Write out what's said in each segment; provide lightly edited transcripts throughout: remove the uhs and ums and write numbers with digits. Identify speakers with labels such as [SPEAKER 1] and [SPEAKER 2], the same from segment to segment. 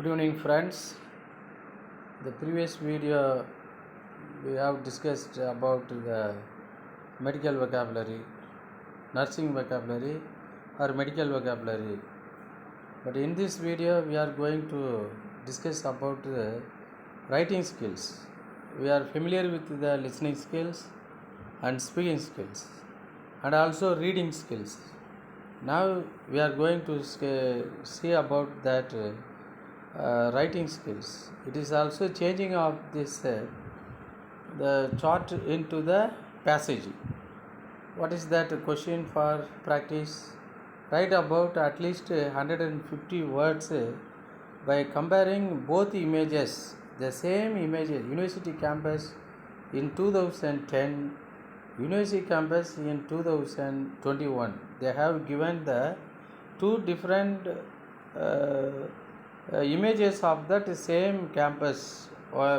[SPEAKER 1] Good evening, friends. The previous video we have discussed about the medical vocabulary, nursing vocabulary, or medical vocabulary. But in this video, we are going to discuss about the writing skills. We are familiar with the listening skills and speaking skills, and also reading skills. Now we are going to see about that. Writing skills. It is also changing of this the chart into the passage. What is that question for practice? Write about at least 150 words by comparing both images. The same image, University campus in 2010, University campus in 2021. They have given the two different images of that same campus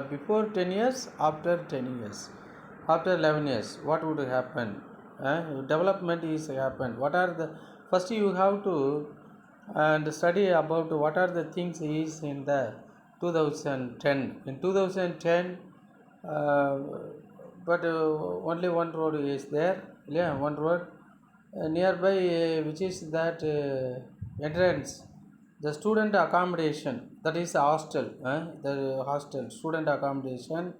[SPEAKER 1] before 10 years, after 10 years, after 11 years. What would happen? Development is happened. What are the first you have to and study about what are the things is in the 2010. In 2010, but only one road is there. Yeah, one road nearby, which is that entrance, the student accommodation, that is hostel, the hostel student accommodation.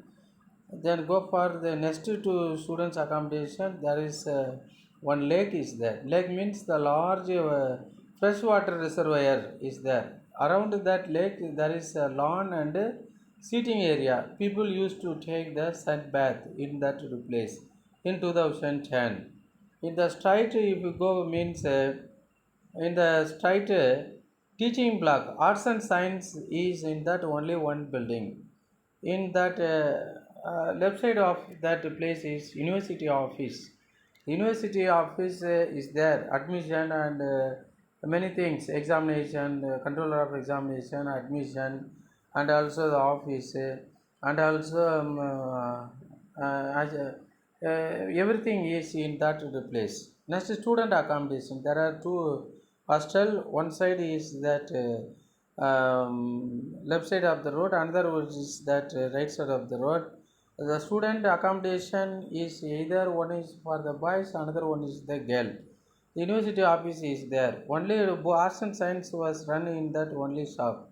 [SPEAKER 1] Then go for the next to students accommodation. There is one lake is there. Lake means the large freshwater reservoir is there. Around that lake there is a lawn and seating area. People used to take the sun bath in that place in 2010. In the straight, if you go means in the straight teaching block, arts and science is in that only one building. In that left side of that place is university office. University office is there, admission and many things, examination, controller of examination, admission, and also the office, and also everything is in that place. Next, student accommodation. There are two hostel. One side is that left side of the road, another is that right side of the road. The student accommodation is either one is for the boys, another one is the girl. The university office is there. Only arts and science was run in that only shop.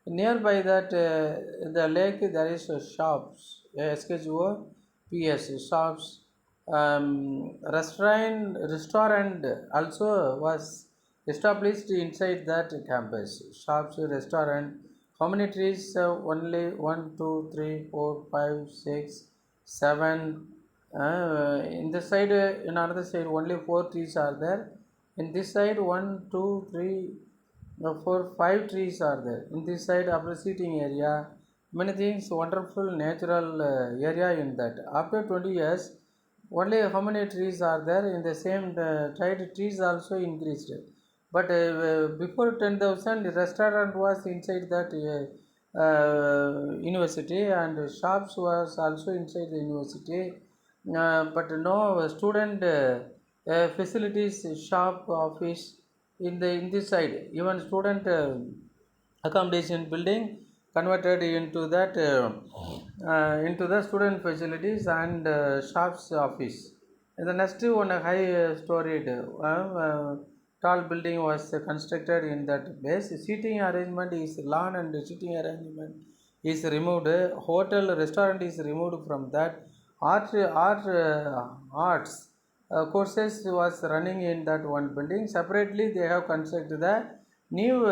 [SPEAKER 1] Nearby that the lake there is shops, SKGO, PS shops, restaurant also was established inside that campus. Shops, restaurant. How many trees? Only 1, 2, 3, 4, 5, 6, 7. In this side, in another side, only 4 trees are there. In this side, 1, 2, 3, 4, 5 trees are there. In this side, after seating area, many things, wonderful natural area in that. After 20 years, only how many trees are there? In the same side, trees also increased. But before 10,000, the restaurant was inside that university, and shops was also inside the university. But no student facilities, shop, office in this side. Even student accommodation building converted into the student facilities and shops office. And the next one high storied tall building was constructed in that place. Seating arrangement is lawn and seating arrangement is removed. Hotel restaurant is removed from that. Arts courses was running in that one building. Separately, they have constructed the new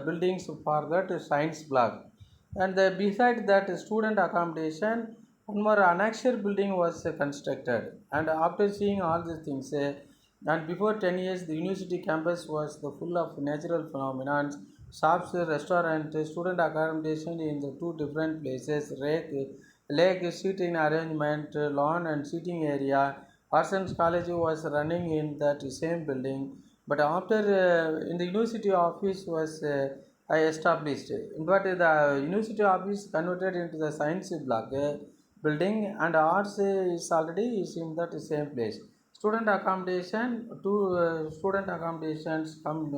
[SPEAKER 1] buildings for that science block. And beside that student accommodation, one more annexure building was constructed. And after seeing all these things, and before 10 years, the university campus was the full of natural phenomena. Shops, restaurant, student accommodation in the two different places, lake seating arrangement, lawn and seating area. Parsons College was running in that same building. But after in the university office was established. But the university office converted into the science block building, and arts is already is in that same place. Student accommodation, two student accommodations come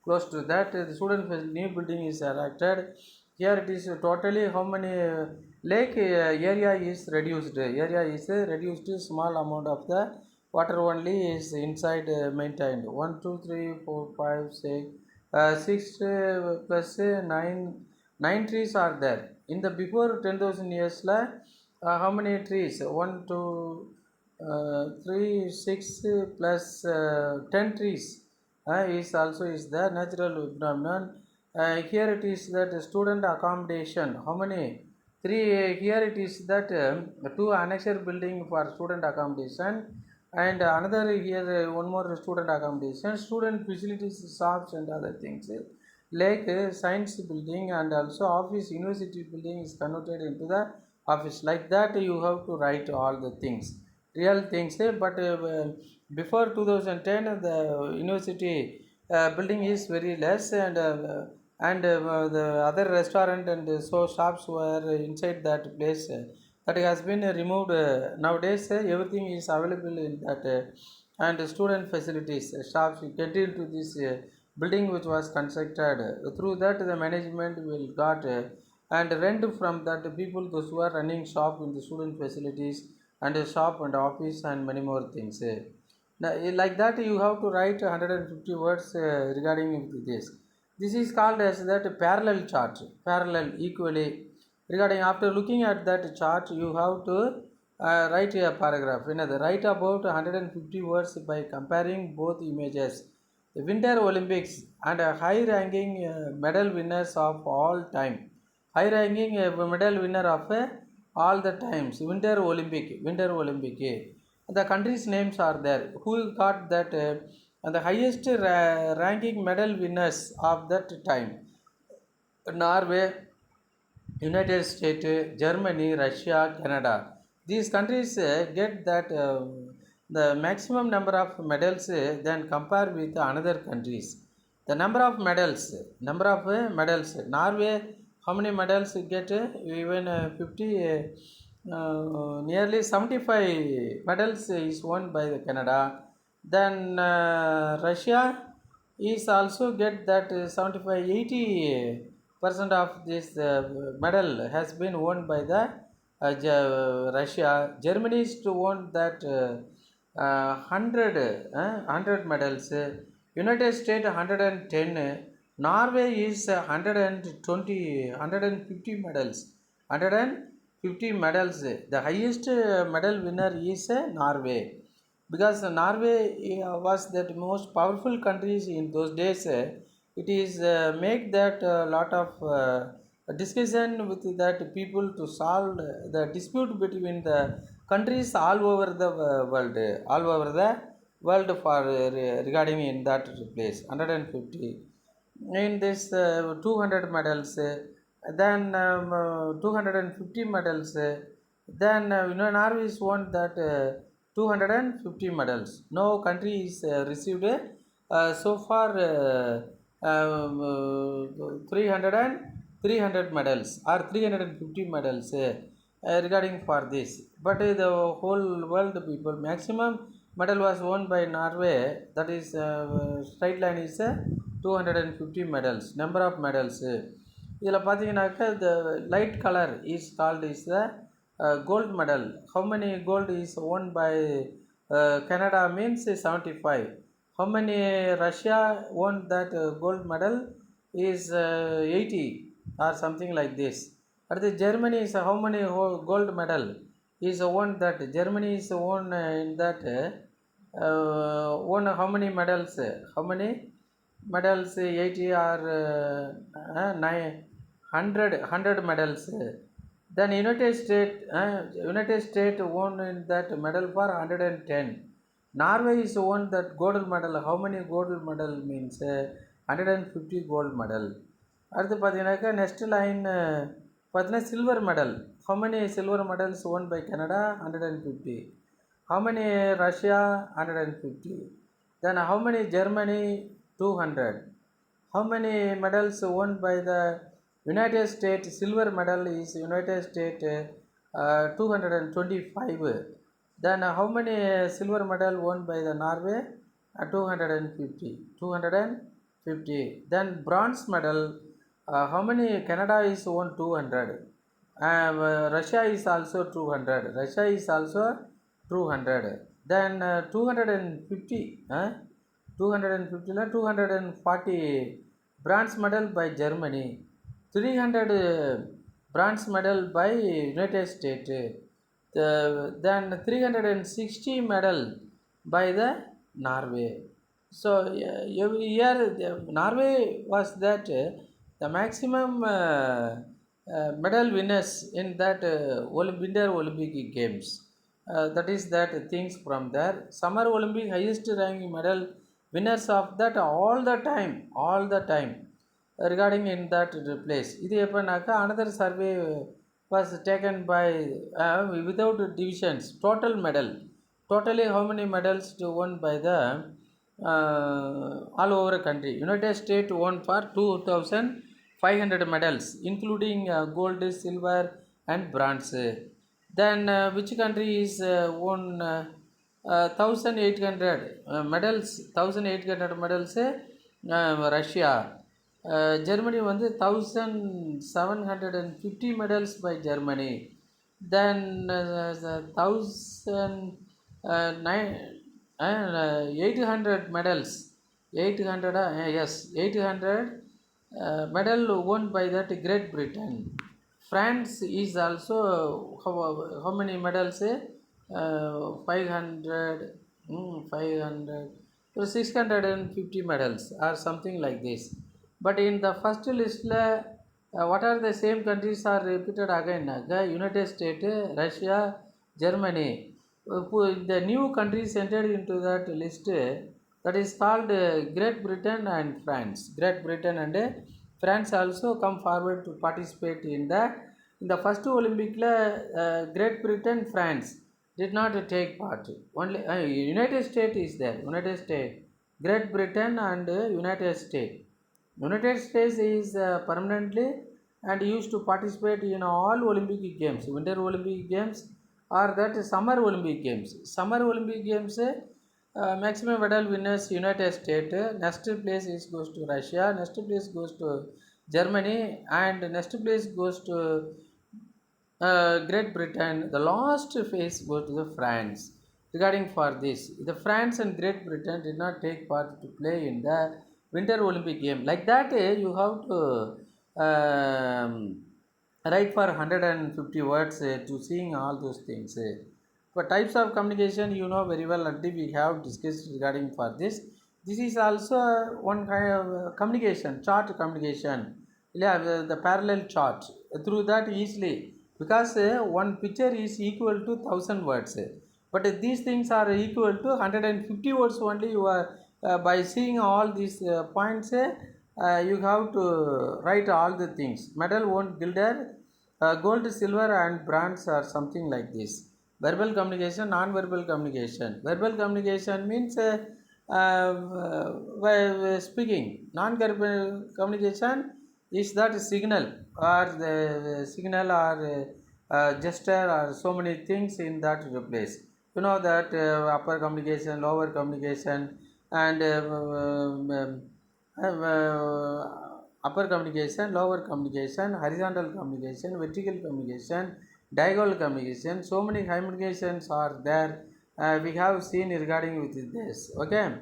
[SPEAKER 1] close to that. The student new building is erected. Here it is totally how many lake area is reduced. Area is reduced. Small amount of the water only is inside maintained. 1, 2, 3, 4, 5, 6, 6 plus 9. 9 trees are there. In the before 10,000 years, how many trees? 1, 2, 3, 6 plus 10 trees is also is the natural phenomenon. Here it is that student accommodation. How many? Three. Here it is that two annexure building for student accommodation, and another here one more student accommodation. Student facilities, shops, and other things. Like science building and also office university building is converted into the office. Like that, you have to write all the things, real things. But before 2010, the university building is very less, and the other restaurant and so shops were inside that place. That has been removed. Nowadays, everything is available in that, and student facilities, shops. You get into this building which was constructed. Through that, the management will got and rent from that people those who are running shop in the student facilities and a shop and office and many more things. Now, like that, you have to write 150 words regarding this. This is called as that parallel chart, parallel equally. Regarding after looking at that chart, you have to write a paragraph. Write about 150 words by comparing both images. The Winter Olympics and a high-ranking medal winners of all time. High-ranking medal winner of all the times. Winter Olympic. The countries' names are there. Who got that? The highest ranking medal winners of that time. Norway, United States, Germany, Russia, Canada. These countries get that the maximum number of medals than compare with another countries. The number of medals. Norway, how many medals get? Even 50, nearly 75 medals is won by the Canada. Then Russia is also get that 75, 80% of this medal has been won by the Russia. Germany is to won that 100 medals. United States 110. Norway is 120, 150 medals. 150 medals. The highest medal winner is Norway, because Norway was that most powerful countries in those days. It is make that lot of discussion with that people to solve the dispute between the countries all over the world, all over the world for regarding in that place. 150 in this 200 medals, then 250 medals, then Norway is won that 250 medals. No country is received so far 300 and 300 medals or 350 medals regarding for this. But the whole world people maximum medal was won by Norway. That is straight line is 250 medals. Number of medals. இதில் பார்த்தீங்கன்னாக்கா the light color is called is the gold medal. How many gold is won by Canada means 75. How many Russia won that gold medal is 80 or something like this. At the Germany is how many gold medal is won that Germany is won in that won how many medals? How many medals? 80 or 100 medals. Then United States won in that medal for 110. Norway is won that gold medal. How many gold medal means 150 gold medal. அடுத்து பார்த்தீங்கன்னாக்கா next line பார்த்தீங்கன்னா silver medal. How many silver medals won by Canada? 150. How many Russia? 150. Then how many Germany? 200. How many medals won by the United States? Silver medal is United States 225. Then how many silver medal won by the Norway? 250. 250. Then bronze medal How many? Canada is won 200. Russia is also 200. Russia is also 200. Then 250. 250 240 bronze medal by Germany. 300 bronze medal by United States. Then 360 medal by the Norway. So every year Norway was that the maximum medal winners in that Winter Olympic Games. That is that things from there. Summer Olympic highest ranking medal winners of that all the time regarding in that place. இது எப்பனாக்கா another survey was taken by without divisions total medal totally how many medals to won by the all over a country. United States won for 2500 medals including gold, silver and bronze. Then which country is won 1800 medals 1800 medals Russia. Germany won 1750 medals by Germany. Then 800 medals 800 yes 800 medal won by that Great Britain. France is also how many medals 500 500 so 650 medals or something like this. But in the first list what are the same countries are repeated again United States, Russia, Germany. The new countries entered into that list that is called Great Britain and France. Great Britain and France also come forward to participate in the first Olympic. Great Britain, France did not take part. Only United States is there. United States, Great Britain and United States. United States is permanently and used to participate in all Olympic Games, Winter Olympic Games or that Summer Olympic Games. Summer Olympic Games, maximum medal winners United States. Next place is goes to Russia. Next place goes to Germany, and next place goes to Great Britain. The last phase goes to the France. Regarding for this, the France and Great Britain did not take part to play in the Winter Olympic game. Like that, you have to write for 150 words to seeing all those things. For types of communication, you know very well. Already we have discussed regarding for this. This is also one kind of communication, chart communication. Yeah, the parallel chart. Through that easily, because one picture is equal to 1000 words. But these things are equal to 150 words only. You are by seeing all these points, you have to write all the things. Medal won gilder, gold, silver, and bronze, or something like this. Verbal communication, non-verbal communication. Verbal communication means speaking. Non-verbal communication is that signal or the signal or gesture or so many things in that place. You know that upper communication, lower communication, and upper communication, lower communication, horizontal communication, vertical communication, diagonal communication. So many communications are there. We have seen regarding with this. Okay.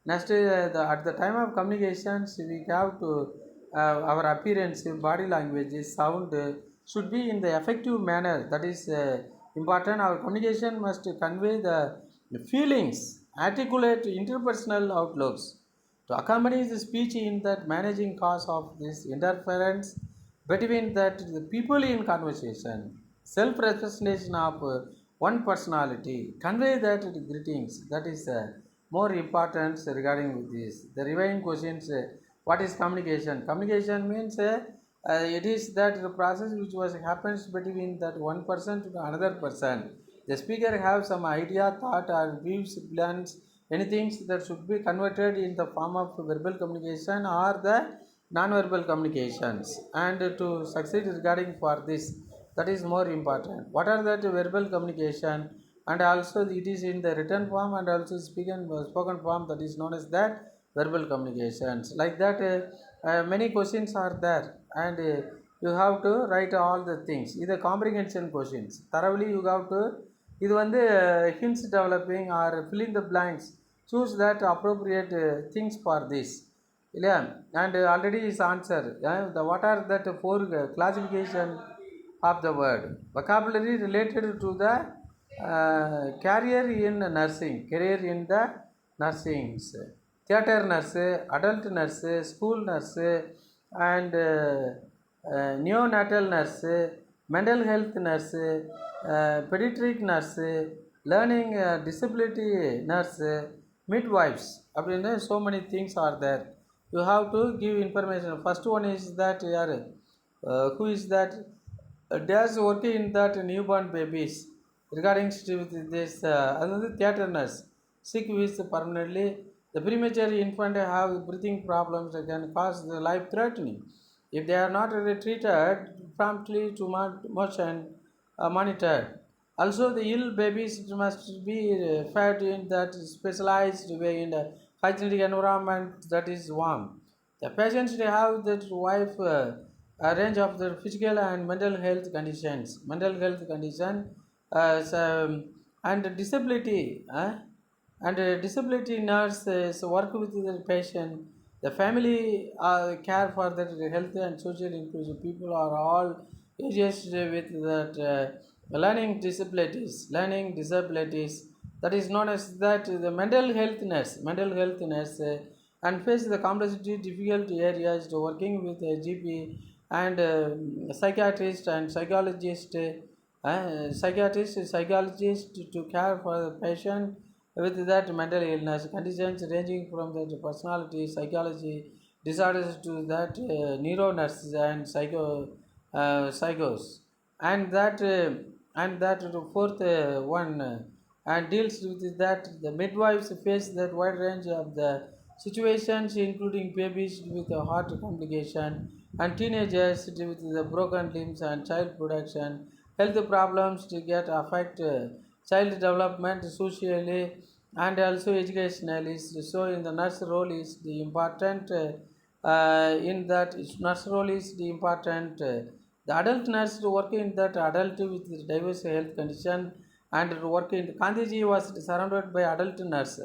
[SPEAKER 1] Next, at the time of communications, we have to our appearance, body language, sound should be in the effective manner. That is important. Our communication must convey the feelings, articulate interpersonal outlooks to accompany the speech in that managing cause of this interference between that the people in conversation. Self-representation of one personality. Convey that greetings. That is more important regarding with this. The remaining questions. What is communication? Communication means it is that the process which was happens between that one person to another person. The speaker have some idea, thought, or views, plans, anything that should be converted in the form of verbal communication or the non-verbal communications. And to succeed regarding for this, that is more important. What are that verbal communication? And also it is in the written form and also spoken form, that is known as that verbal communications. Like that many questions are there. and you have to write all the things. இது comprehension questions. Thoroughly you have to இது வந்து hints developing or fill in the blanks. Choose that appropriate things for this. இல்லையா? And already is answer. The what are that four classification of the word? Vocabulary related to the career in nursing. Career in the nursing. Theater nurse, adult nurse, school nurse, and neonatal nurse, mental health nurse, pediatric nurse, learning disability nurse, midwives. அப்படின்னா so many things are there. You have to give information. First one is that யாரு who is that dash working in that newborn babies regarding with this அது வந்து theater nurse sick with permanently the premature infant have breathing problems that can cause the life threatening if they are not treated promptly to motion monitored. Also the ill babies must be fed in that specialized way in a hygienic environment that is warm. The patients they have that wife a range of the physical and mental health conditions, and disability, disability nurses work with the patient. The family care for the health and social inclusion. People are all ages with that learning disabilities. That is known as that the mental health nurse, and face the complexity, difficult areas to working with a GP and psychiatrist and psychologist to care for the patient with that mental illness conditions ranging from the personality psychology disorders to that neuro nurses and psychos, and that the fourth one and deals with that the midwives face that wide range of the situations including babies with a heart complication and teenagers with the broken limbs and child production health problems to get affect child development socially and also educationally. So in the nurse role is the important in that nurse role is the important the adult nurse to work in that adult with diverse health condition and work in Gandhiji was surrounded by adult nurse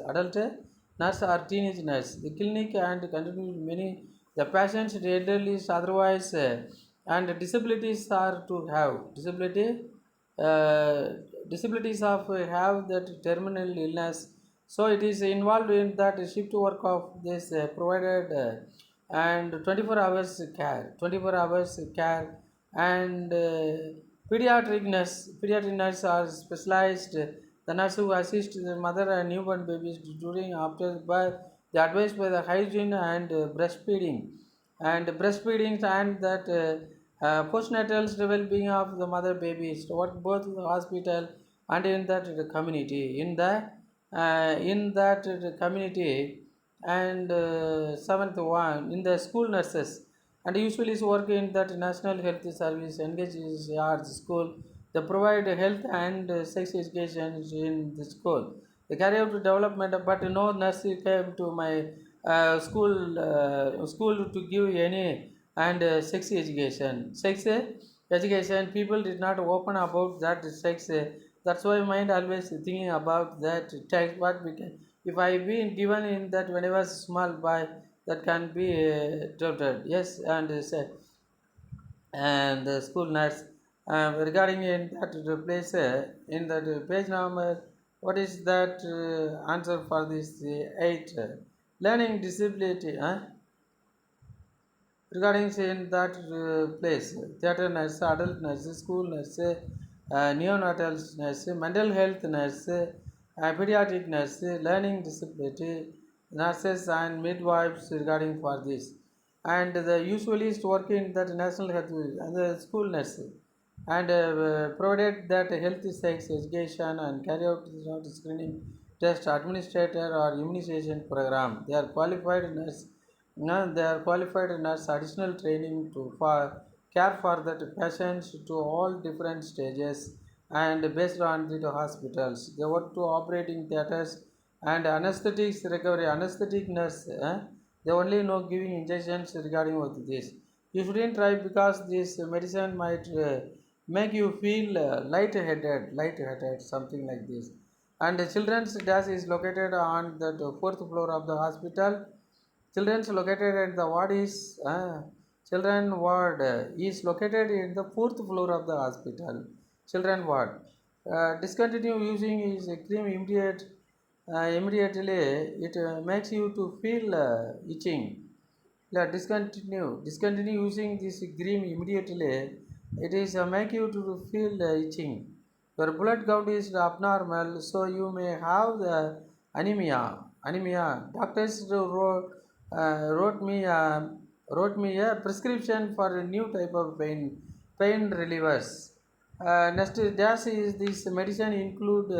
[SPEAKER 1] or teenage nurse. The clinic and continue many the patients elderly otherwise and disabilities are to have uh, disabilities of have that terminal illness. So it is involved in that shift work of this provided and 24 hours care and pediatric nurse are specialized the nurse who assist the mother and newborn babies during after birth the advice by the hygiene and breastfeeding and that postnatal well-being of the mother babies to work both in the hospital and in that community in that community and seventh one in the school nurses and usually is work in that national health service engages arts school they provide health and sex education in the school they carry out development but no nurse came to my school to give any and sex education people did not open about that sex that's why mind always thinking about that text what we can if I been given in that when I was small boy that can be doubted yes and said and the school nurse regarding in that place in that page number what is that answer for this 8 learning disability regarding in that place theater nurse adult nurse school nurse neonatal nurse mental health nurse pediatric nurse learning disability nurses and midwives regarding for this and the usually is working that national health and the school nurse and provided that health sex education and carry out the screening test administrator or immunization program they are qualified nurse now they are qualified nurse additional training to for care for that patients to all different stages and based on the hospitals they work to operating theaters and anesthetics recovery anesthetic nurse they only know giving injections regarding with this You shouldn't try because this medicine might make you feel light-headed, something like this. And the children's desk is located on the fourth floor of the hospital. Children's located at the ward is children ward is located in the fourth floor of the hospital. Children ward. Discontinue using is cream immediately. It makes you to feel itching. Yeah, discontinue using this cream immediately. It is make you to feel itching. Your blood count is abnormal, so you may have the anemia. Doctors wrote me a prescription for a new type of pain relievers. Next dash is this medicine include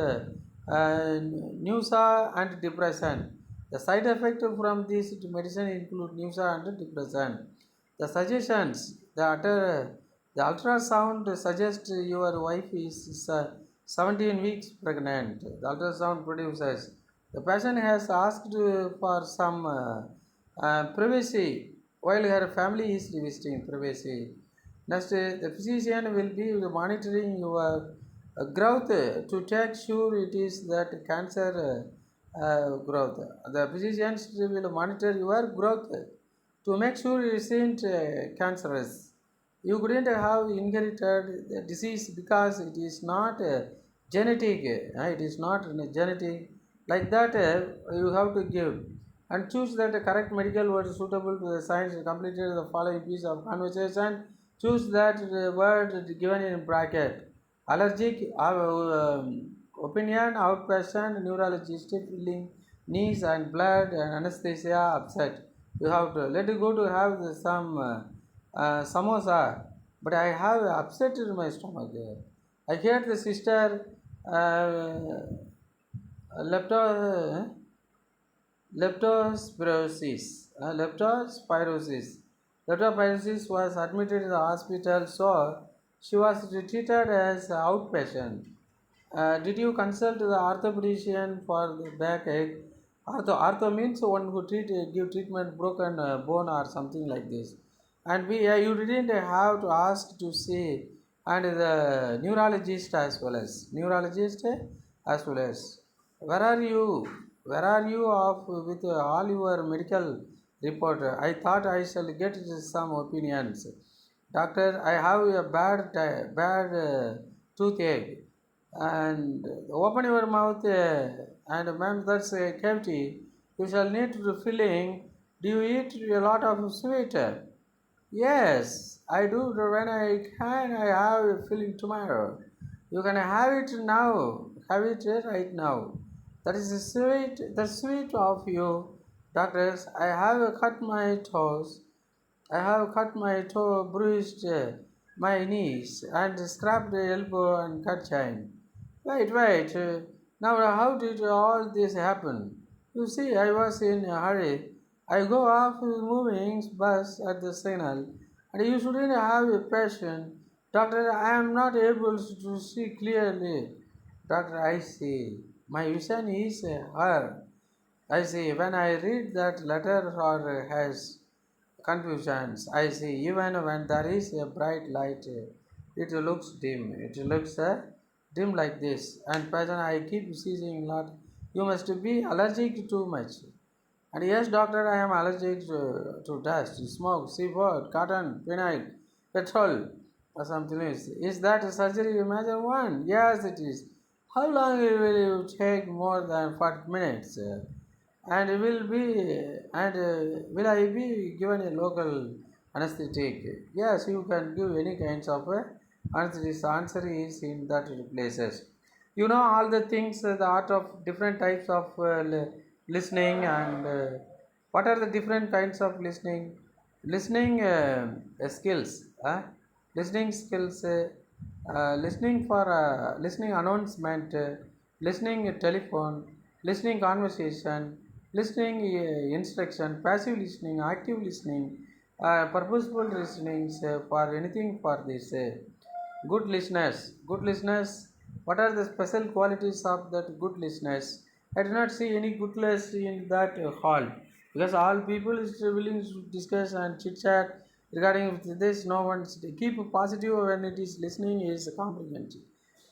[SPEAKER 1] nausea and depression. The side effect from this medicine include nausea and depression. The suggestions, the ultrasound suggests your wife is 17 weeks pregnant. The ultrasound produces. The patient has asked for some privacy while her family is visiting privacy. Next, the physician will be monitoring your growth to take sure it is that cancer growth. The physicians will monitor your growth to make sure it isn't cancerous. You couldn't have inherited the disease because it is not genetic. It is not genetic. Like that, you have to give and choose that the correct medical word suitable to the science. Completed the following piece of conversation. Choose that word given in bracket. Allergic opinion, outpatient, neurologist, feeling, knees and blood and anesthesia upset. You have to let it go to have some samosa, but I have upset in my stomach. I heard the sister lepto, leptospirosis. Leptospirosis was admitted in the hospital, so she was treated as outpatient. Did you consult the orthopedician for the backache? Ortho means one who give treatment broken bone or something like this. And you didn't have to ask to see and the neurologist as well as where are you? Where are you off with all your medical report? I thought I shall get some opinions. Doctor, I have a bad toothache and open your mouth and ma'am that's a cavity. You shall need to filling. Do you eat a lot of sweet? Yes, I do. When I can, I have a feeling tomorrow. You can have it now. Have it right now. That is sweet. That's sweet of you, doctors. I have cut my toes. I have cut my toe, bruised my knees, and scraped the elbow and cut chain. Wait. Now, how did all this happen? You see, I was in a hurry. I go off moving bus at the signal, and you shouldn't have a patient. Doctor, I am not able to see clearly. Doctor, I see. My vision is her. I see. When I read that letter or has confusions. I see. Even when there is a bright light, it looks dim. It looks dim like this. And person, I keep seeing lot. You must be allergic too much. And yes, doctor, I am allergic to dust, smoke, seafood, cotton, peanut, petrol, or something else. Is that a surgery? Imagine one. Yes, it is. How long will you take? More than 40 minutes? And will I be given a local anesthetic? Yes, you can give any kinds of anesthetic. Answer is in that places. You know all the things, the art of different types of listening and what are the different kinds of listening skills, listening skills, listening for listening announcement, listening telephone, listening conversation, listening instruction, passive listening, active listening, purposeful listening for anything for this. Good listeners. What are the special qualities of that good listeners? I do not see any goodness in that hall because all people is willing to discuss and chit chat Regarding with this, no one keep positive when it is listening is comprehension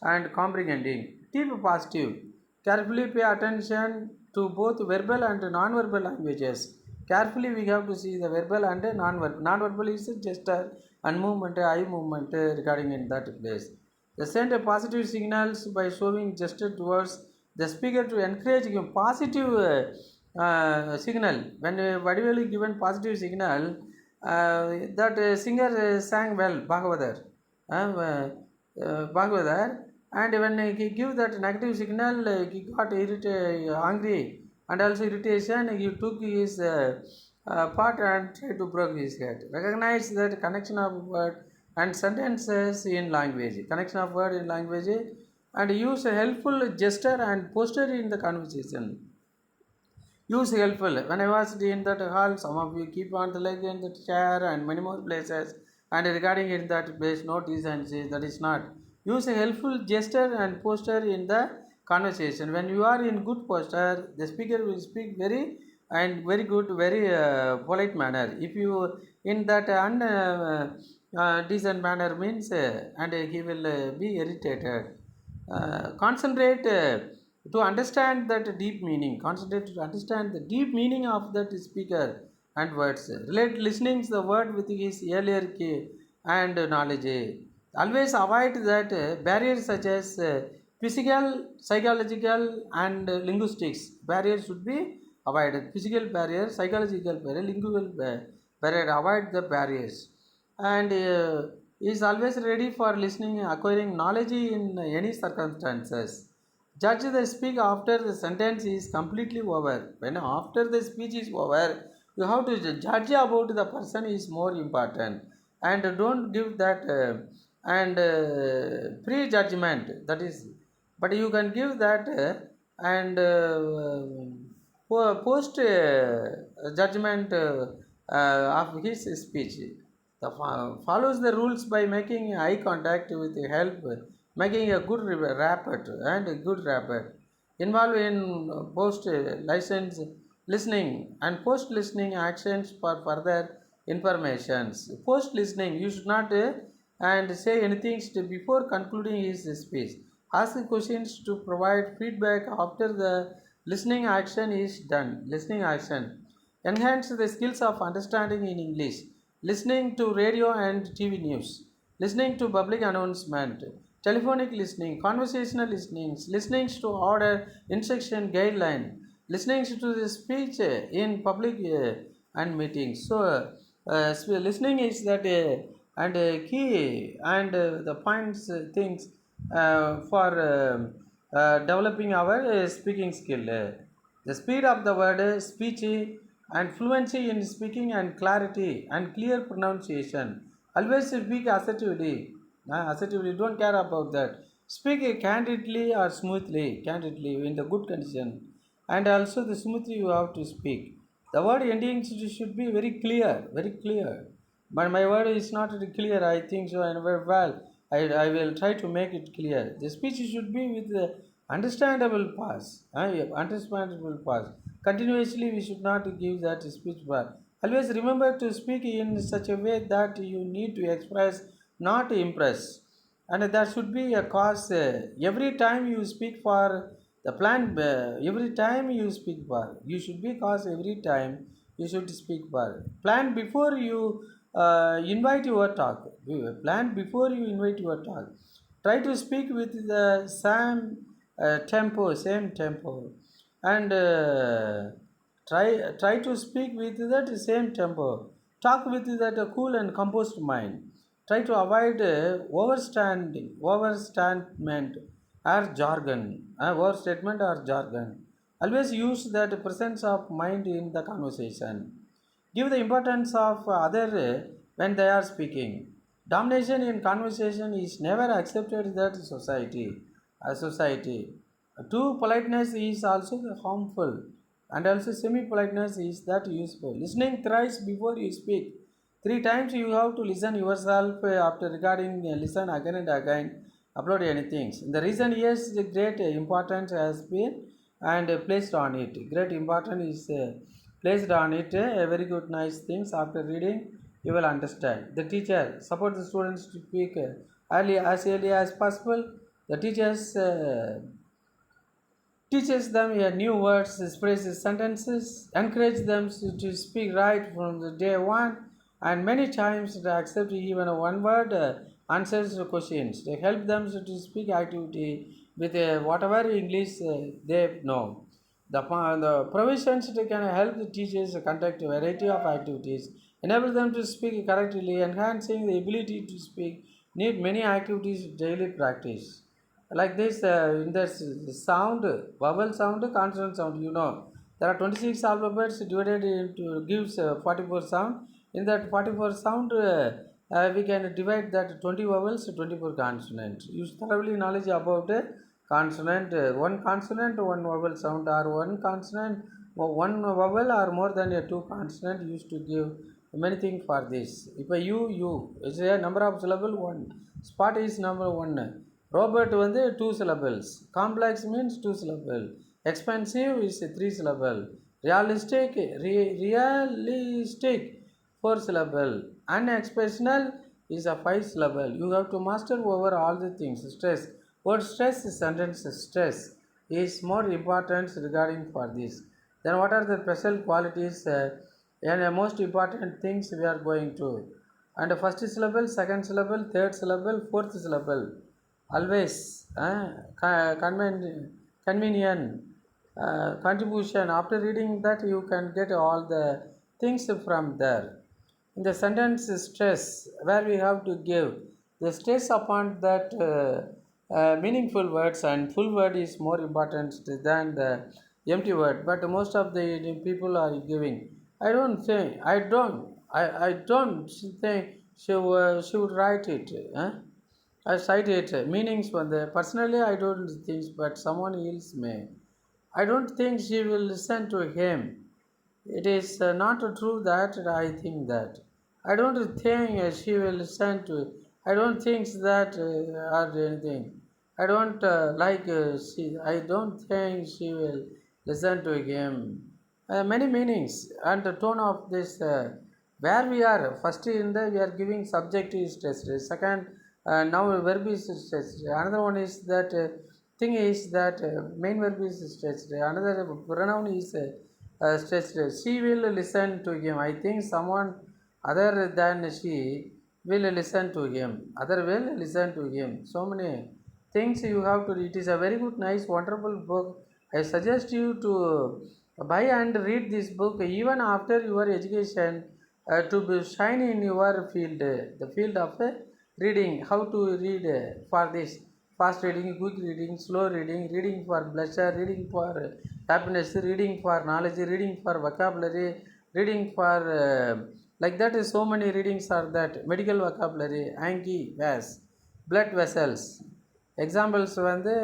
[SPEAKER 1] and comprehending. Keep positive. Carefully pay attention to both verbal and non-verbal languages. Carefully we have to see the verbal and non-verbal. Non-verbal is gesture and movement, eye movement regarding in that place. They send a positive signals by showing gesture towards the speaker to encourage him positive signal. When Vadivelli given positive signal, that singer sang well, Bhagavatar. Bhagavatar, and when he give that negative signal, he got irritated, angry, and also irritation. He took his part and tried to break his head. Recognize that connection of word and sentences in language, connection of word in language, and use a helpful gesture and posture in the conversation. Use helpful. When I was in that hall, some of you keep on the leg in the chair and many more places. And regarding in that place, no decency, that is not. Use a helpful gesture and posture in the conversation. When you are in good posture, the speaker will speak very good, very polite manner. If you in that decent manner means, and he will be irritated. Concentrate to understand that deep meaning. Concentrate to understand the deep meaning of that speaker and words. Relate listening the word with his earlier key and knowledge. Always avoid that barriers such as physical, psychological, and linguistics. Barriers should be avoided. Physical barrier, psychological barrier, linguistic barrier. Avoid the barriers, and is always ready for listening, acquiring knowledge in any circumstances. Judge the speak after the sentence is completely over. When after the speech is over, you have to judge about the person is more important, and don't give that and prejudgment. That is, but you can give that and post judgment of his speech. The follows the rules by making eye contact with help, making a good rapport and a good rapport. Involve in post license listening and post listening actions for further informations. Post listening, you should not and say anything before concluding his speech. Ask questions to provide feedback after the listening action is done. Listening action. Enhance the skills of understanding in English. Listening to radio and TV news. Listening to public announcement. Telephonic listening. Conversational listening. Listening to order, instruction, guideline. Listening to the speech in public and meetings. So, listening is that and key and the points things for developing our speaking skill. The speed of the word, speech, and fluency in speaking, and clarity and clear pronunciation. Always speak assertively. Assertively, don't care about that. Speak candidly or smoothly, candidly in the good condition, and also the smoothly you have to speak. The word endings should be very clear, very clear. But my word is not clear, I think so, and very well. I will try to make it clear. The speech should be with the understandable pause. Understandable pause. Continuously, we should not give that speech pause. Always remember to speak in such a way that you need to express, not impress. And there should be a cause. Every time you speak for the plan, every time you speak for, you should be cause every time you should speak for. Plan before you invite your talk. Plan before you invite your talk. Try to speak with the same tempo, and try to speak with that same tempo. Talk with that cool and composed mind. Try to avoid overstatement or jargon, overstatement or jargon. Always use that presence of mind in the conversation. Give the importance of other when they are speaking. Domination in conversation is never accepted in that society. A society. True politeness is also harmful, and also semi-politeness is that useful. Listening thrice before you speak. Three times you have to listen yourself after regarding listen again and again. Upload anything. The reason yes, the great importance has been and placed on it. Great importance is placed on it. A very good nice things after reading. you will understand. The teacher support the students to speak early as possible. The teachers teaches them new words, phrases, sentences, encourage them to speak right from the day one, and many times they accept even a one word answers to questions. They help them to speak activity with whatever English they know. The provisions they can help the teachers conduct a variety of activities, enable them to speak correctly, enhancing the ability to speak, need many activities daily practice like this in the sound vowel sound consonant sound there are 26 alphabets divided into gives 44 sound in that 44 sound we can divide that 20 vowels to 24 consonant you thoroughly knowledge about consonant one consonant one vowel sound or one consonant or one vowel or more than a two consonant used to give many things for this if a you is a number of syllable one spot is number one Robert வந்து two syllables. Complex means two syllable. Expensive is three syllable. Realistic four syllable. Unexceptional is a five syllable. You have to master over all the things. Stress. Word stress is sentence stress is more important regarding for this. Then what are the special qualities and the most important things we are going to? And the first syllable, second syllable, third syllable, fourth syllable always convenient contribution after reading that you can get all the things from there in the sentence stress where we have to give the stress upon that meaningful words and full word is more important than the empty word but most of the people are giving I don't think she would write it I cited meanings for the personally I don't think but someone else may. I don't think she will listen to him. It is not true that I think that. I don't think she will listen to. I don't think that or anything. I don't like she. I don't think she will listen to him. Many meanings and the tone of this. Where we are first in the we are giving subject is stressed. Second, now verb is stressed. Another one is that thing is that main verb is stressed. Another pronoun is stressed. She will listen to him. I think someone other than she will listen to him. Other will listen to him. So many things you have to. It is a very good, nice, wonderful book. I suggest you to buy and read this book even after your education to be shine in your field, the field of reading. How to read for this fast reading, quick reading, slow reading, reading for pleasure, reading for happiness, reading for knowledge, reading for vocabulary, reading for like that is so many readings are that medical vocabulary, angi, vas, blood vessels. Examples வந்து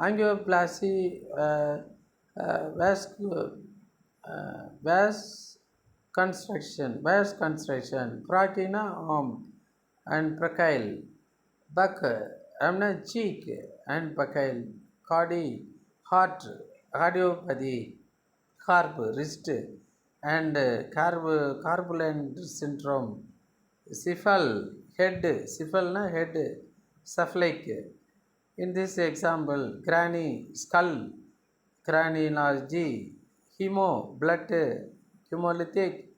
[SPEAKER 1] angioplasty, vas construction, prakina arm and prakile, buck, cheek and pakile, cardi, heart, cardiopathy, carb, wrist, and carbulant syndrome, cephal, head, cephal na head, cephalic. In this example, granny, skull, craniology, hemo, blood, hemolytic,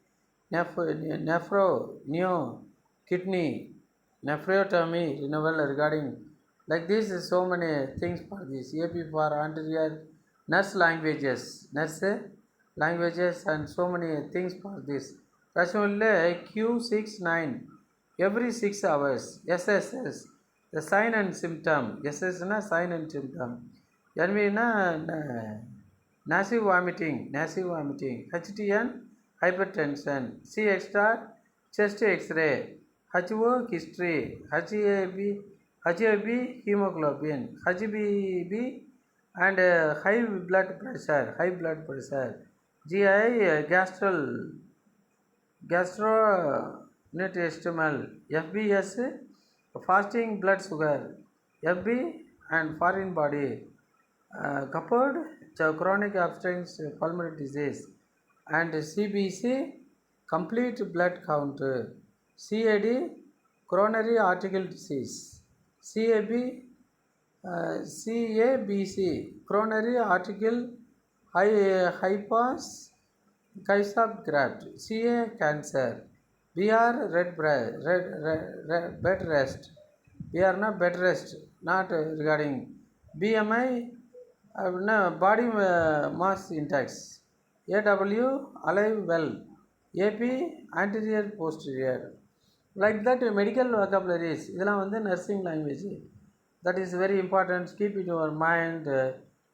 [SPEAKER 1] nephro, kidney, nephrotomy, renewal regarding. Like this is so many things for this. AP for anterior nurse languages and so many things for this. Rationally Q69 every 6 hours. SSS the sign and symptom. SS na sign and symptom. NV na nausea vomiting. HTN hypertension. C extra chest X-ray. HO history. HAB hemoglobin. HBB and high blood pressure. GI gastrointestinal. FBS fasting blood sugar. FB and foreign body. Coupled chronic obstructive pulmonary disease and CBC complete blood count. CAD, coronary arterial disease. CAB, CABC, coronary arterial hypas Kaisab graft, CA cancer, BR bed rest, BR not bed rest, not regarding BMI, no, body mass index, AW alive well, AP anterior posterior. Like that medical vocabularies இதெல்லாம் வந்து nursing language. That is very important. Keep it in your mind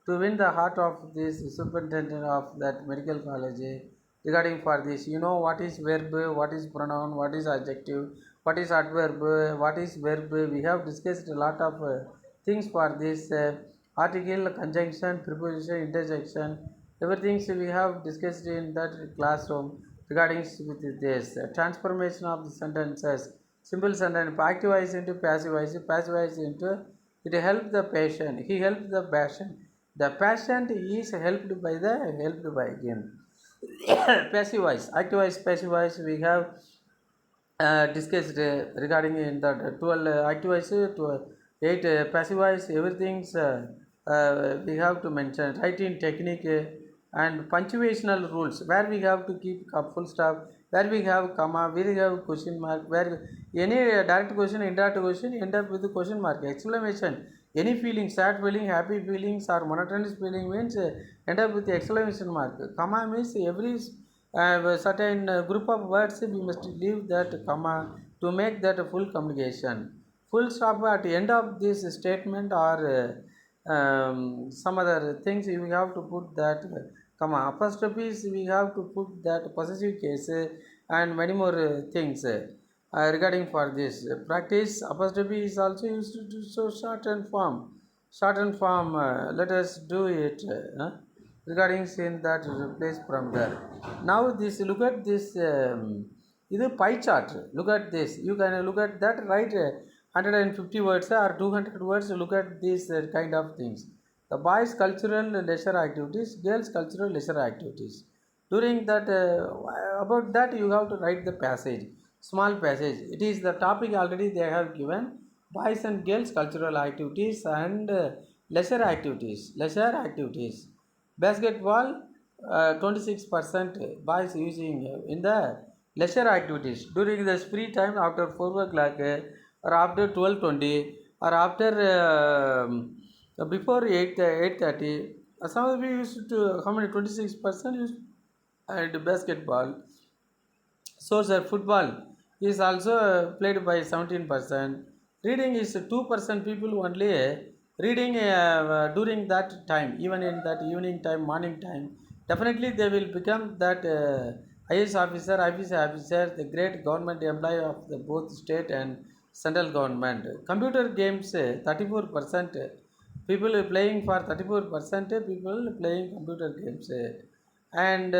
[SPEAKER 1] to win the heart of this superintendent of that medical college regarding for this. You know what is verb, what is pronoun, what is adjective, what is adverb, what is verb. We have discussed a lot of things for this article, conjunction, preposition, interjection. Everything we have discussed in that classroom regarding with this transformation of the sentences. Simple sentence, active voice into passive voice into it helps the patient. He helps the patient. The patient is helped by him. Passive voice, active voice, passive voice. We have discussed regarding in that 12 active voice to 8 passive voice. Everything's we have to mention writing technique and punctuational rules where we have to keep full stop, where we have comma, where we have question mark, where any direct question, indirect question end up with the question mark, exclamation. Any feeling, sad feeling, happy feelings or monotonous feeling means end up with the exclamation mark. Comma means every certain group of words we must leave that comma to make that full communication. Full stop at the end of this statement or some other things we have to put that comma. Apostrophes we have to put that possessive case and many more things. Regarding for this practice, apostrophe is also used to show shortened form. Shortened form, let us do it. Regarding saying that replace from there. Now this look at this this pie chart. Look at this. You can look at that, right? 150 words or 200 words. Look at these kind of things. The boys' cultural leisure activities, girls' cultural leisure activities. During that, about that you have to write the passage, small passage. It is the topic already they have given. Boys and girls' cultural activities and leisure activities. Leisure activities. Basketball, 26% boys using in the leisure activities during the free time after 4 o'clock or after 12:20 or after before 8:30. Some of you used to how many 26% used and basketball. So sir, football is also played by 17%. Reading is 2% people only reading during that time, even in that evening time, morning time. Definitely they will become that IAS officer, IPC officer, the great government employee of the both state and central government. Computer games 34%. People playing for 34% people playing computer games. And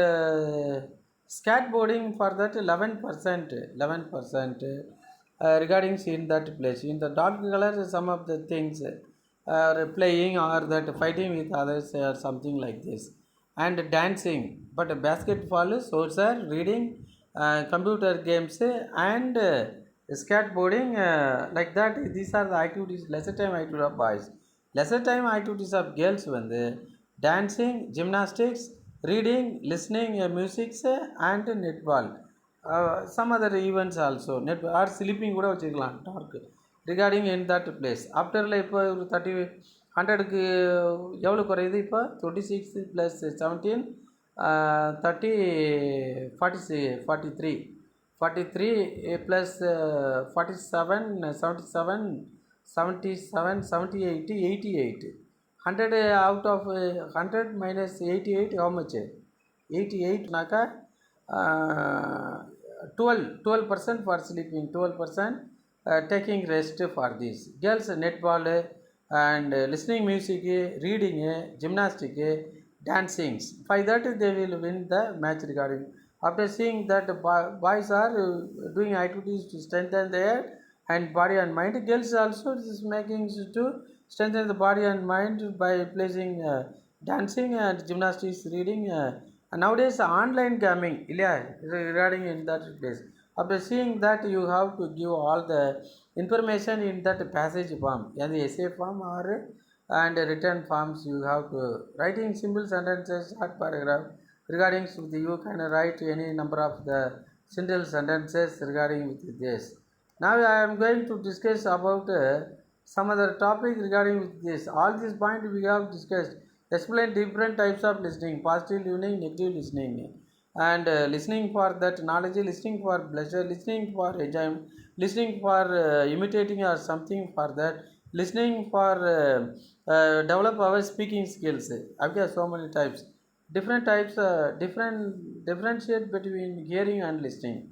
[SPEAKER 1] skateboarding for that 11% regarding in that place in the dark color some of the things playing or that fighting with others or something like this and dancing, but basketball, social, reading, computer games and skateboarding, like that. These are the activities, lesser time activities of boys. Lesser time activities of girls வந்து dancing, gymnastics, reading, listening music and netball. Some other events also net or sleeping கூட வச்சுக்கலாம் dark recording in that place ஆஃப்டரில் இப்போ ஒரு 100க்கு எவ்வளோ குறையுது இப்போ 26 + 17 30 43 43 plus 47 77 77 78 88 100 out of 100 minus 88 how much 88 नाका 12% for sleeping, 12% taking rest for this. Girls netball and listening music, reading, gymnastic, dancing. By that they will win the match regarding. After seeing that boys are doing activities to strengthen their and body and mind, girls also is making to strengthen the body and mind by placing dancing and gymnastics, reading, And nowadays online gaming, yeah, regarding in that place. After seeing that, you have to give all the information in that passage form, yeah, the essay form or and written forms. You have to write in simple sentences, short paragraph regarding with you can write any number of the simple sentences regarding with this. Now I am going to discuss about some other topic regarding with this. All these points we have discussed. Explain different types of listening: positive listening, negative listening, and listening for that knowledge, listening for pleasure, listening for enjoyment, listening for imitating or something for that, listening for develop our speaking skills. I've got so many types. Different types, differentiate between hearing and listening.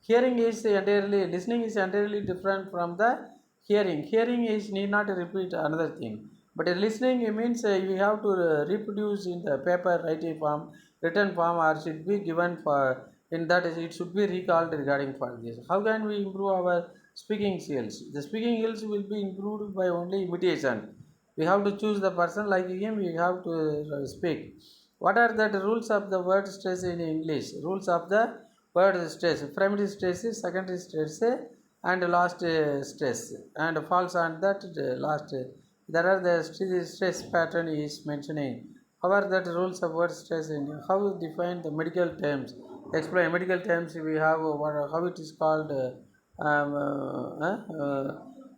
[SPEAKER 1] Hearing is entirely, listening is entirely different from the hearing. Hearing is need not repeat another thing. But listening it means you have to reproduce in the paper, writing form, written form, or should be given for in that it should be recalled regarding for this. How can we improve our speaking skills? The speaking skills will be improved by only imitation. We have to choose the person like him. We have to speak. What are the rules of the word stress in English? Rules of the word stress: primary stress, secondary stress, and last stress, and falls on that last. There are the stress pattern is mentioning. How are that rules of word stress in how define the medical terms? Explain medical terms. We have how it is called.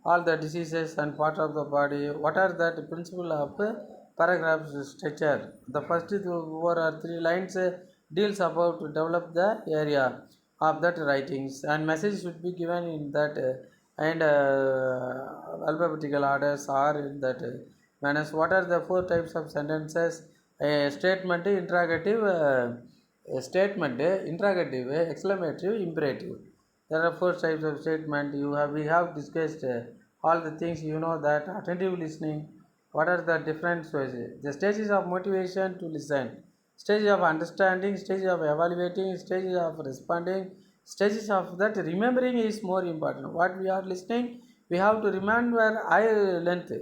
[SPEAKER 1] All the diseases and part of the body. What are that principle of paragraph structure? The first two or three lines deals about to develop the area of that writings, and message should be given in that and alphabetical orders or in that manners. What are the four types of sentences? Statement, interrogative, statement, interrogative, exclamative, imperative. There are four types of statement. We have discussed all the things. You know that attentive listening. What are the different stages? The stages of motivation to listen, stage of understanding, stage of evaluating, stage of responding, stages of that remembering is more important. What we are listening, we have to remember eye length.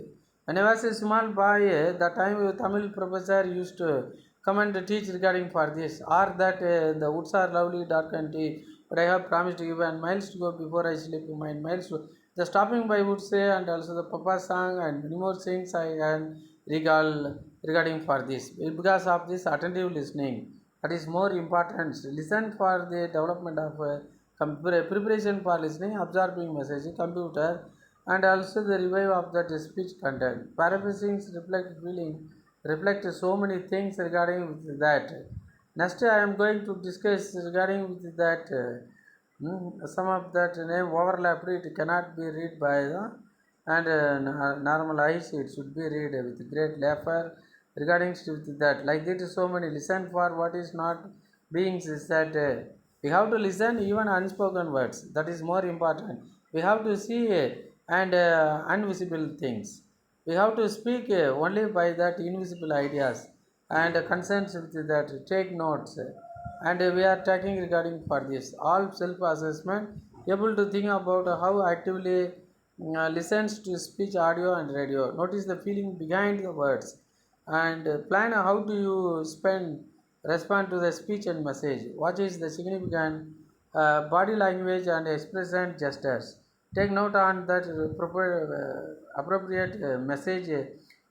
[SPEAKER 1] When I was a small boy, the time Tamil professor used to come and teach regarding for this, or that the woods are lovely, dark and deep, but I have promised to give and miles to go before I sleep. My miles to the stopping by would say, and also the Papa song and many more things I can recall regarding for this. Because of this attentive listening, that is more important. Listen for the development of preparation for listening, absorbing message, computer, and also the revive of that speech content. Paraphrasing reflect feeling, reflect so many things regarding with that. Next, I am going to discuss regarding with that. Some of that name overlapped, it cannot be read by the and normal eyes, it should be read with great laughter regarding with that. Like it is so many listen for what is not beings is that we have to listen even unspoken words. That is more important. We have to see and invisible things. We have to speak only by that invisible ideas and consents with that. Take notes and we are talking regarding for this all self-assessment, able to think about how actively listens to speech, audio and radio, notice the feeling behind the words, and plan how do you spend respond to the speech and message, what is the significant body language and expression gestures. Take note on that appropriate message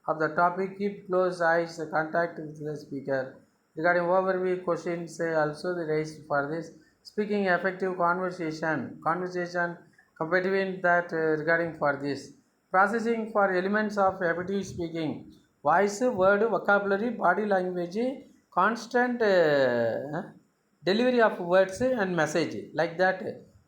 [SPEAKER 1] of the topic. Keep close eyes contact with the speaker. Regarding overview questions, also the raised for this. Speaking effective conversation between that regarding for this. Processing for elements of effective speaking. Voice, word, vocabulary, body language, constant delivery of words and message like that.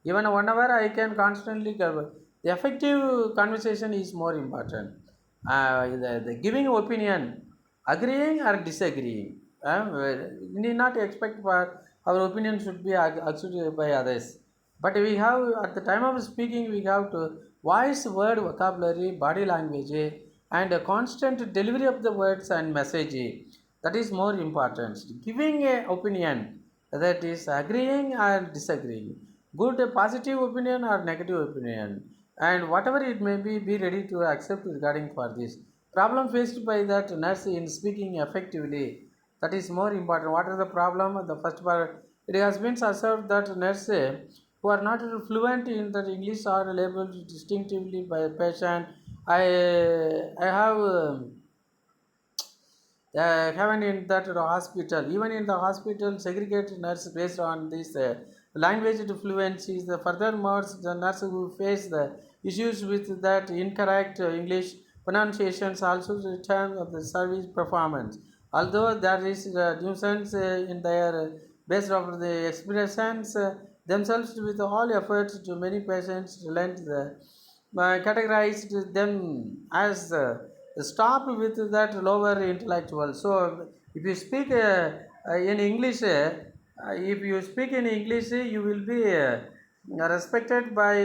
[SPEAKER 1] Even 1 hour I can constantly cover. The effective conversation is more important. The giving opinion, agreeing or disagreeing. We need not expect for our opinion should be accepted by others. But we have at the time of speaking we have to voice, word, vocabulary, body language, and a constant delivery of the words and message. That is more important. Giving a opinion, that is agreeing or disagreeing, good positive opinion or negative opinion, and whatever it may be ready to accept regarding for this. Problem faced by that nurse in speaking effectively. That is more important. What is the problem? The first part, it has been observed that nurses who are not fluent in the English are labeled distinctively by patient. I have haven't in that hospital. Even in the hospital, segregate nurse based on this language fluency. The furthermore, the nurse who face the issues with that incorrect English pronunciations also return of the service performance. Although there is nuisance in their based of the expressions themselves with all efforts to many patients relent the categorized them as stop with that lower intellectual. So if you speak in English, if you speak in English, you will be respected by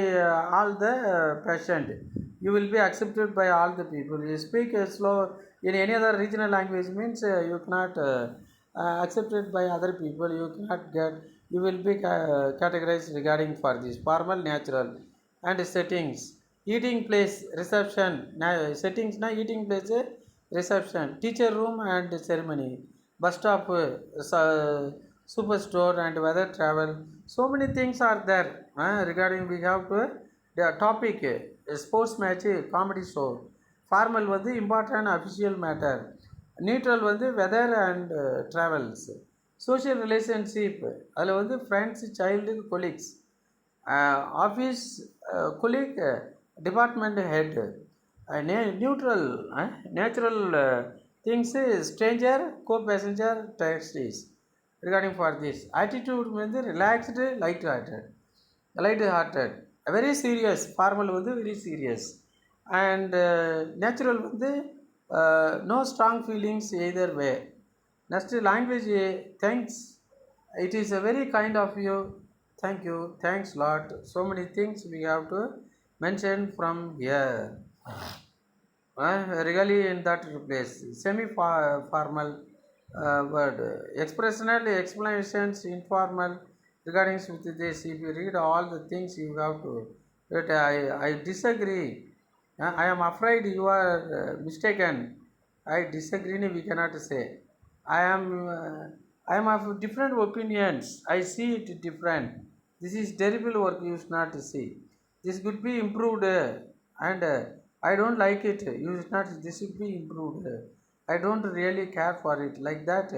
[SPEAKER 1] all the patient. You will be accepted by all the people. You speak slow in any other regional language means you cannot accepted by other people. You cannot get. You will be categorized regarding for this formal, natural, and settings. Eating place, reception. Settings na eating place, reception. Teacher room and ceremony. Bus stop, superstore and weather travel. So many things are there regarding we have to the topic sports match, comedy show. Formal வந்து important official matter. Neutral வந்து weather and travels. Social relationship அதில் வந்து friends, child, colleagues. Office colleague, department head. Neutral, natural things, stranger, co-passenger, taxis. Regarding for this, attitude வந்து relaxed, light hearted, very serious. Formal வந்து very serious, and natural வந்து no strong feelings either way. Next language, thanks. It is a very kind of you. Thank you, thanks lot. So many things we have to mention from here. Really in that place. Semi formal word. Expressional explanations informal regarding with this. If you read all the things you have to. But I disagree. I am afraid you are mistaken. I disagree. We cannot say. I am. I am of different opinions. I see it different. This is terrible work. You should not see. This could be improved, and I don't like it. You should not. This should be improved. I don't really care for it like that.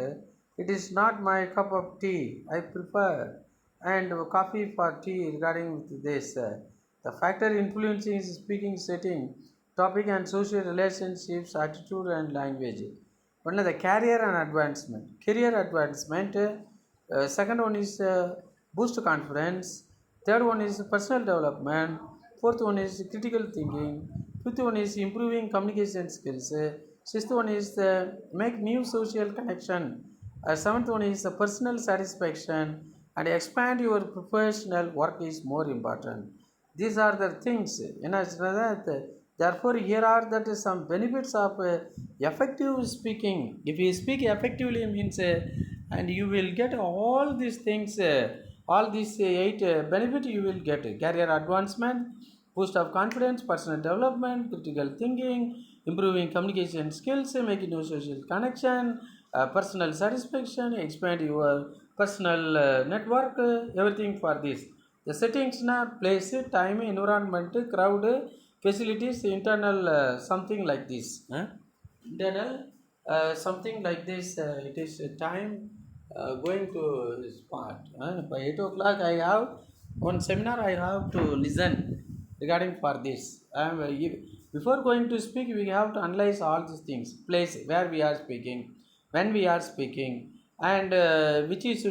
[SPEAKER 1] It is not my cup of tea. I prefer and coffee for tea regarding with this. The factor influencing is speaking setting, topic and social relationships, attitude and language. One is the career and advancement. Career advancement. Second one is boost confidence. Third one is personal development. Fourth one is critical thinking. Fifth one is improving communication skills. Sixth one is make new social connection. Seventh one is personal satisfaction, and expand your professional work is more important. These are the things. Therefore, here are that some benefits of effective speaking. If you speak effectively means, and you will get all these things, all these eight benefit you will get: career advancement, boost of confidence, personal development, critical thinking, improving communication skills, making new social connection, personal satisfaction, expand your personal network, everything for this. The settings na place, time, environment, crowd, facilities, internal something like this. Internal something like this. It is time going to spot. By 8 o'clock, I have one seminar. I have to listen regarding for this. Before going to speak, we have to analyze all these things: place where we are speaking, when we are speaking, and which is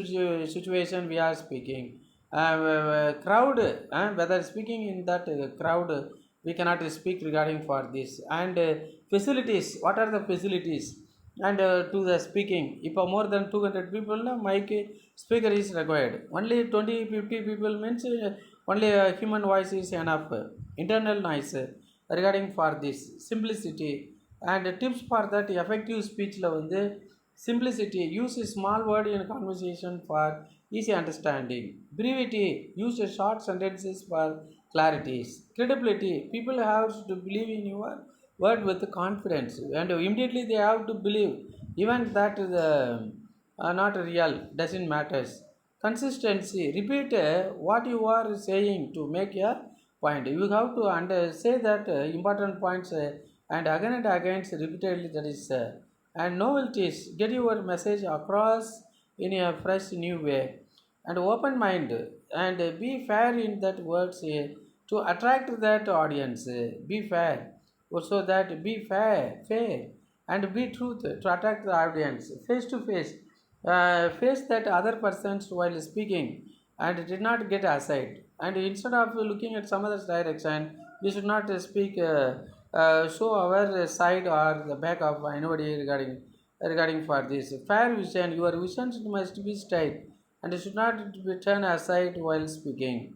[SPEAKER 1] situation we are speaking. Crowd, whether speaking in that crowd, we cannot speak regarding for this. And facilities, what are the facilities? And to the speaking, if more than 200 people, mic speaker is required. Only 20-50 people means only human voice is enough. Internal noise regarding for this. Simplicity and tips for that effective speech வந்து simplicity, use a small word in conversation for easy understanding. Brevity, use a short sentences for clarities. Credibility, people have to believe in your word with confidence, and immediately they have to believe even that the not real, doesn't matters. Consistency, repeat what you are saying to make a point. You have to say that important points and again repeatedly, that is and novelties, get your message across in a fresh new way, and open mind, and be fair in that words to attract that audience. Be fair, so that be fair and be truth to attract the audience face to face. Face that other persons while speaking and did not get aside, and instead of looking at some other direction, we should not speak show our side or the back of anybody regarding for this fair vision. Your vision must be straight and should not be turned aside while speaking.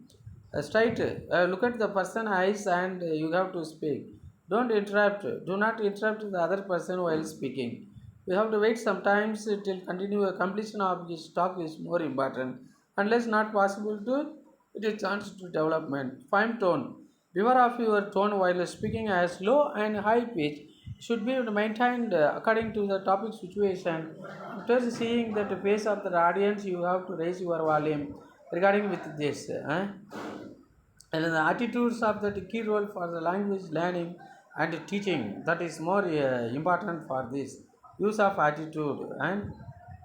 [SPEAKER 1] Straight, look at the person eyes and you have to speak. Don't interrupt. Do not interrupt the other person while speaking. We have to wait sometimes till continue a completion of this talk is more important. Unless not possible to, it is chance to development. Fine tone. Beware of your tone while speaking, as low and high pitch should be maintained according to the topic situation. After seeing that the face of the audience, you have to raise your volume regarding with this. And the attitudes of the key role for the language learning and teaching, that is more important for this use of attitude. And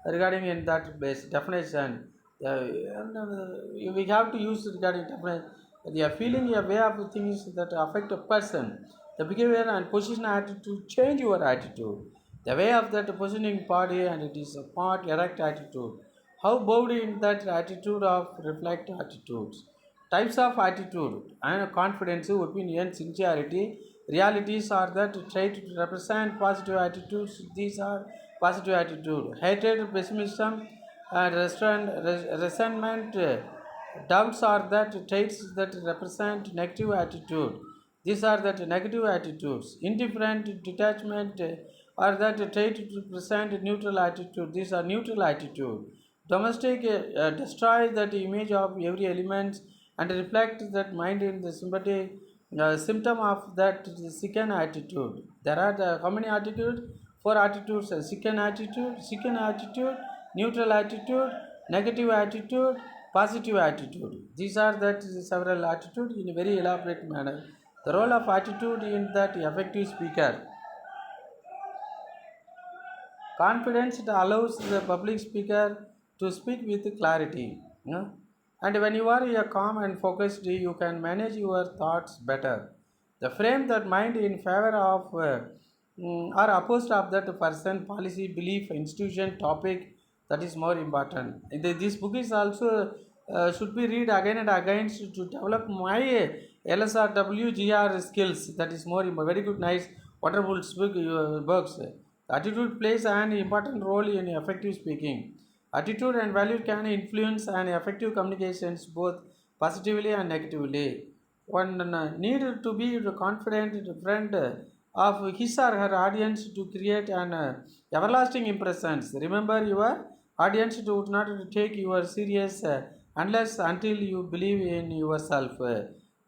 [SPEAKER 1] regarding in that place definition, we have to use regarding definition, they are feeling a way of things that affect a person. The behavior and position attitude change your attitude. The way of that positioning body, and it is a part erect attitude. How bowed in that attitude of reflect attitudes. Types of attitude and confidence, opinion, sincerity, realities are that trait to represent positive attitudes. These are positive attitude. Hatred, pessimism, and resentment, doubts are that traits that represent negative attitude. These are that negative attitudes. Indifferent, detachment are that trait to present neutral attitude. These are neutral attitude. Domestic, destroy that image of every element and reflect that mind in the sympathy, symptom of that second attitude. There are how many attitudes? Four attitudes: second attitude, neutral attitude, negative attitude, positive attitude. These are that several attitudes in a very elaborate manner. The role of attitude in that effective speaker. Confidence, it allows the public speaker to speak with clarity. And when you are calm and focused, you can manage your thoughts better. The frame that mind in favor of or opposed of that person, policy, belief, institution, topic, that is more important. This book is also should be read again and again to develop my LSRWGR skills. That is more very good, nice, wonderful books. Attitude plays an important role in effective speaking. Attitude and value can influence an effective communications both positively and negatively. One need to be confident friend of his or her audience to create an everlasting impressions. Remember, your audience would not take you serious unless until you believe in yourself.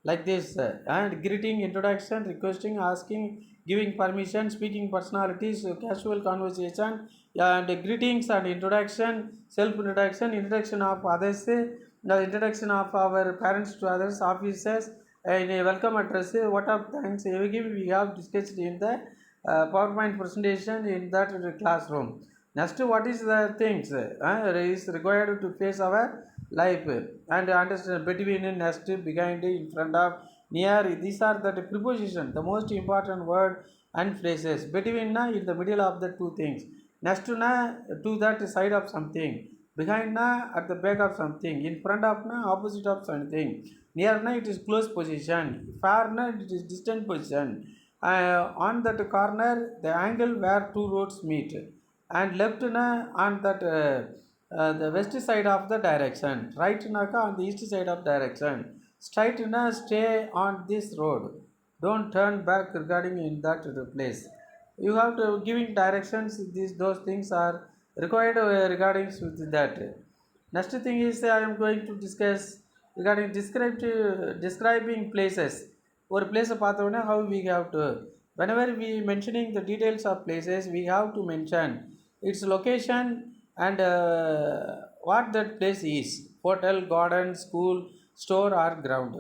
[SPEAKER 1] Like this, and greeting, introduction, requesting, asking, giving permission, speaking personalities, casual conversation, and greetings and introduction, self introduction, introduction of others, the introduction of our parents to others, officers, in a welcome address, what are thanks we have discussed in the PowerPoint presentation in that classroom. Next, what is the things is required to face our life and understand between, next, behind, in front of, near. These are the preposition, the most important word and phrases. Between na, in the middle of the two things. Next na, to that side of something. Behind na, at the back of something. In front of na, opposite of something. Near na, it is close position. Far na, it is distant position. On that corner, the angle where two roads meet. And left na, on that the west side of the direction. Right na, on the east side of direction. Straight na, stay on this road. Don't turn back regarding in that place. You have to giving directions. Those things are required regarding with that. Next thing is I am going to discuss regarding describing places. ஒரு பிளேஸை பார்த்தோன்னா how we have to, whenever we mentioning the details of places, we have to mention its location and what that place is: hotel, garden, school, store, or ground.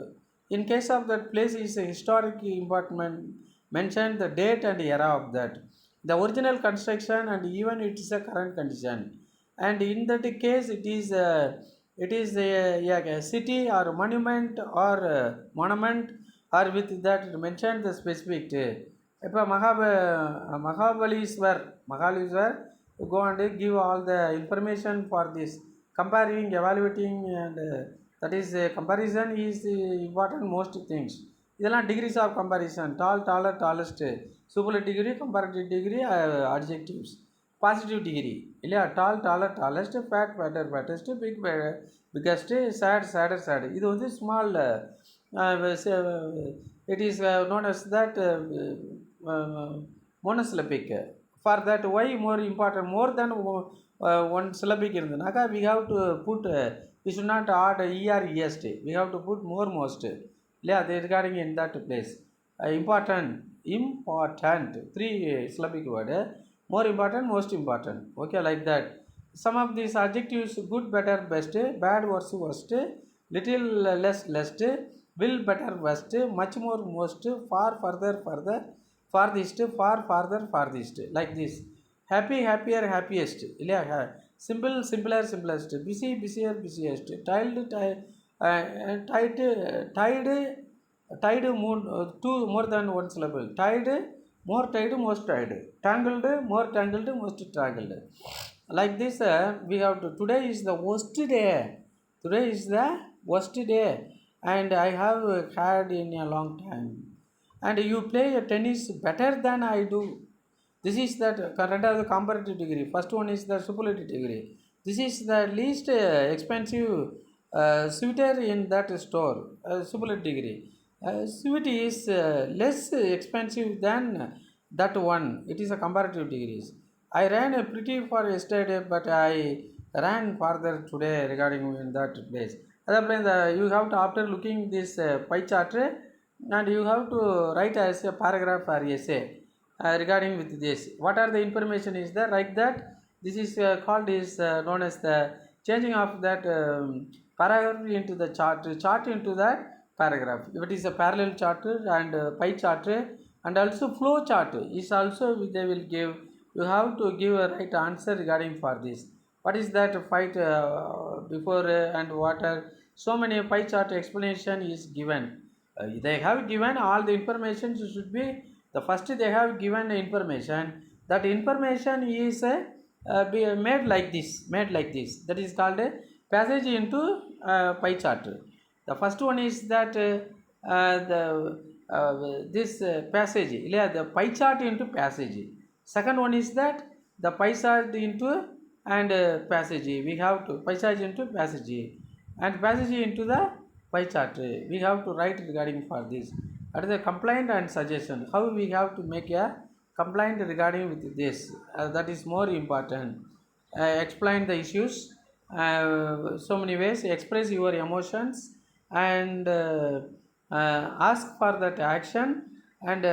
[SPEAKER 1] In case of that place is a historic important, mention the date and era of that, the original construction, and even it is a current condition. And in that case it is a city or monument or monument, or with that mentioned the specific இப்போ Mahabaleshwar go and give all the information for this comparing, evaluating, and that is comparison is important most things. இதெல்லாம் degrees of comparison: tall, taller, tallest, superlative degree, comparative degree, adjectives. Positive degree இல்லையா? Tall, taller, tallest, fat, fatter, fattest, big, biggest, sad, sadder, saddest. இது வந்து small, it is known as that monosyllabic. For that, why more important, more than one syllabic இருந்ததுனாக்கா we have to put, we should not add er, est, we have to put more, most இல்லையா? அது regarding in that place. Important, important, three syllabic word. More important, most important. Okay, like that. Some of these adjectives: good, better, best, bad, worse, worst, little, less, least, will, better, worst, much more, most, far, further, further, farthest, far, farther, farthest. Like this. Happy, happier, happiest. Simple, simpler, simplest. Busy, busier, busiest. Tired, tied, tied, two more than one syllable. Tied, more tied, most tied. Tangled, more tangled, most tangled. Like this, we have to. Today is the worst day. Today is the worst day, and I have had in a long time. And you play a tennis better than I do. This is that current of the comparative degree. First one is the superlative degree. This is the least expensive sweater in that store. Superlative degree. Sweet is less expensive than that one. It is a comparative degrees. I ran a pretty far yesterday, but I ran farther today regarding in that place. You have to, after looking this pie chart, and you have to write as a paragraph or essay regarding with this. What are the information is there? Like that, this is called is known as the changing of that paragraph into the chart into that paragraph. If it is a parallel chart and pie chart, and also flow chart is also they will give. You have to give a right answer regarding for this. What is that fight before and what are so many pie chart explanation is given. They have given all the information. Should be the first they have given information. That information is be made like this, that is called a passage into pie chart. The first one is that the this passage, the pie chart into passage. Second one is that the pie chart into and passage. We have to pie chart into passage and passage into the pie chart. We have to write regarding for this. That is the complaint and suggestion. How we have to make a complaint regarding with this. That is more important. Explain the issues. So many ways. Express your emotions and ask for that action, and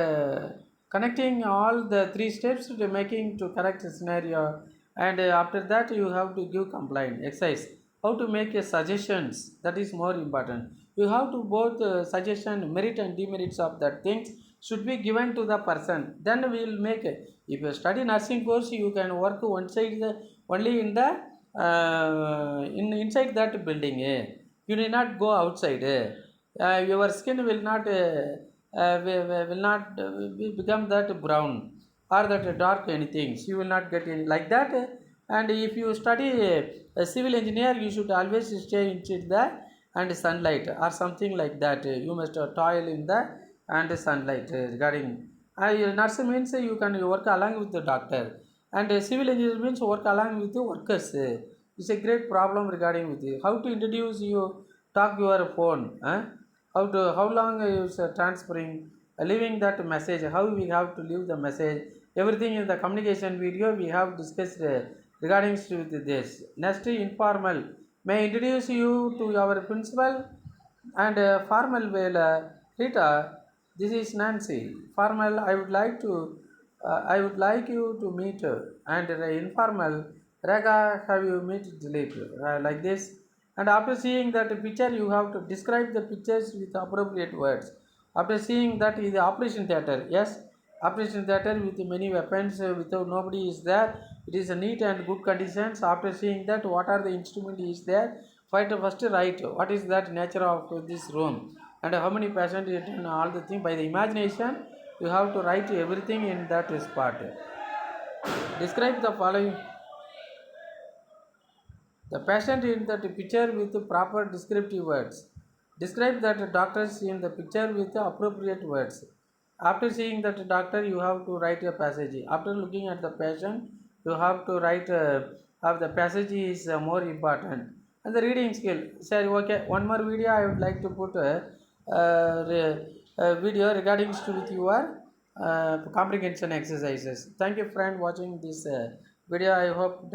[SPEAKER 1] connecting all the three steps to making to correct scenario. And after that you have to give complaint exercise. How to make a suggestions, that is more important. You have to both suggestion, merit and demerits of that things should be given to the person. Then we will make it. If you study nursing course, you can work one side only in the inside that building. You need not go outside. Your skin will not become that brown or that dark anything. You will not get any like that. And if you study a civil engineer, you should always stay inside the and sunlight or something like that. You must toil in the and sunlight regarding. Nurse means you can work along with the doctor, and civil engineer means work along with the workers. It's a great problem regarding with you. How to introduce you talk your phone. How long you transferring leaving that message. How we have to leave the message. Everything in the communication video we have discussed regarding with this. Next, informal. May I introduce you to our principal and formal will Rita. This is Nancy. Formal, I would like you to meet her, and informal Rega, have you met Dilip? Like this. And after seeing that picture, you have to describe the pictures with appropriate words. After seeing that is the operation theater. Yes, operation theater with many weapons, without nobody is there. It is a neat and good conditions. After seeing that, what are the instrument is there? First write what is that nature of this room and how many patients and all the thing by the imagination. You have to write everything in that spot. Describe the following the patient in that picture with proper descriptive words. Describe that doctors in the picture with appropriate words. After seeing that doctor, you have to write a passage. After looking at the patient, you have to write how the passage is more important. And the reading skill. Sir, okay, one more video I would like to put a video regarding with your comprehension exercises. Thank you, friend, watching this video. I hope.